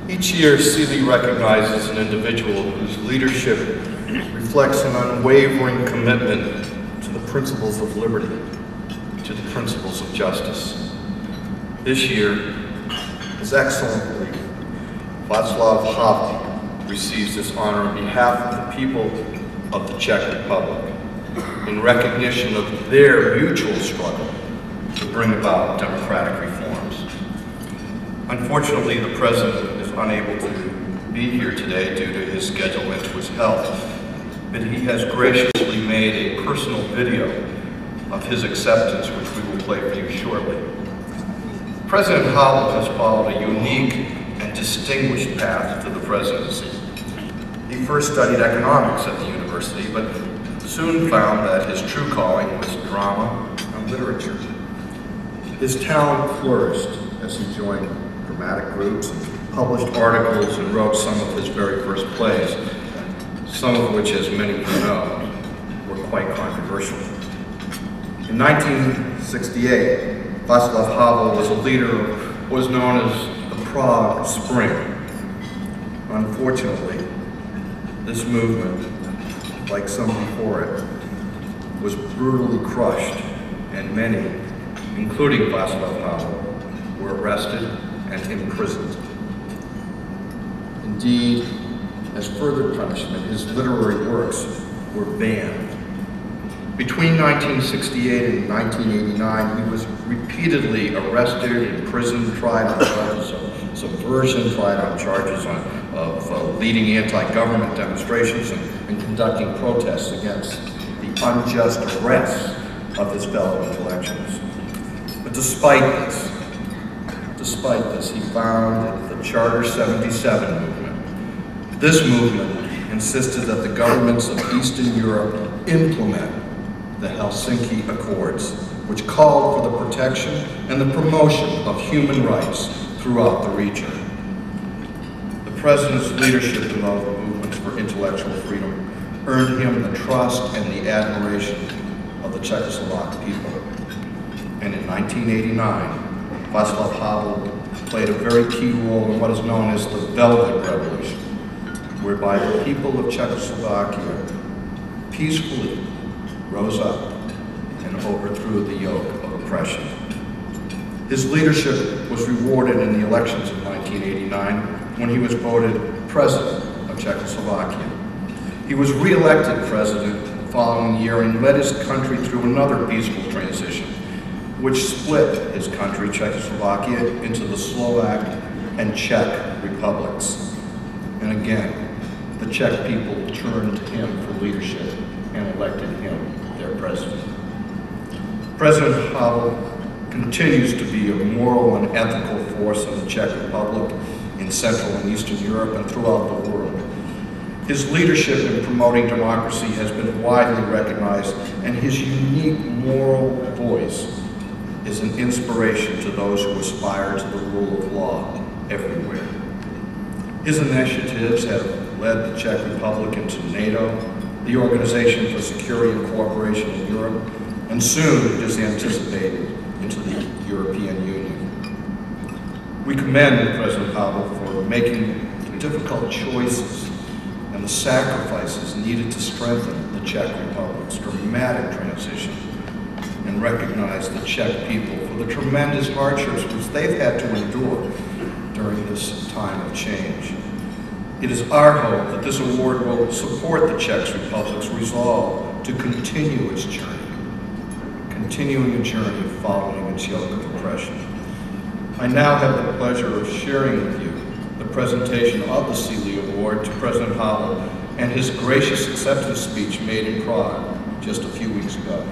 Each year, Seeley recognizes an individual whose leadership reflects an unwavering commitment to the principles of liberty, to the principles of justice. This year, His Excellency Václav Havel receives this honor on behalf of the people of the Czech Republic in recognition of their mutual struggle to bring about democratic reforms. Unfortunately, the President is unable to be here today due to his schedule and to his health, but he has graciously made a personal video of his acceptance, which we will play for you shortly. President Havel has followed a unique and distinguished path to the presidency. He first studied economics at the university, but soon found that his true calling was drama and literature. His talent flourished as he joined dramatic groups and published articles and wrote some of his very first plays, some of which, as many of you know, were quite controversial. In 1968, Václav Havel was a leader of what was known as the Prague Spring. Unfortunately, this movement, like some before it, was brutally crushed, and many, including Václav Havel, were arrested and imprisoned. Indeed, as further punishment, his literary works were banned. Between 1968 and 1989, he was repeatedly arrested, imprisoned, tried on charges of subversion, tried on charges of leading anti-government demonstrations and conducting protests against the unjust arrests of his fellow intellectuals. But despite this, he founded the Charter 77 movement. This movement insisted that the governments of Eastern Europe implement the Helsinki Accords, which called for the protection and the promotion of human rights throughout the region. The President's leadership in all the movements for intellectual freedom earned him the trust and the admiration of the Czechoslovak people. And in 1989, Václav Havel played a very key role in what is known as the Velvet Revolution, whereby the people of Czechoslovakia peacefully rose up and overthrew the yoke of oppression. His leadership was rewarded in the elections of 1989 when he was voted president of Czechoslovakia. He was re-elected president the following year and led his country through another peaceful transition, which split his country, Czechoslovakia, into the Slovak and Czech republics. And again, the Czech people turned to him for leadership and elected him their president. President Havel continues to be a moral and ethical force in the Czech Republic, in Central and Eastern Europe, and throughout the world. His leadership in promoting democracy has been widely recognized, and his unique moral voice is an inspiration to those who aspire to the rule of law everywhere. His initiatives have led the Czech Republic into NATO, the Organization for Security and Cooperation in Europe, and soon, it is anticipated, into the European Union. We commend President Havel for making the difficult choices and the sacrifices needed to strengthen the Czech Republic's dramatic transition, and recognize the Czech people for the tremendous hardships which they've had to endure during this time of change. It is our hope that this award will support the Czech Republic's resolve to continue its journey, continuing a journey following its yoke of oppression. I now have the pleasure of sharing with you the presentation of the Seeley Award to President Havel and his gracious acceptance speech made in Prague just a few weeks ago.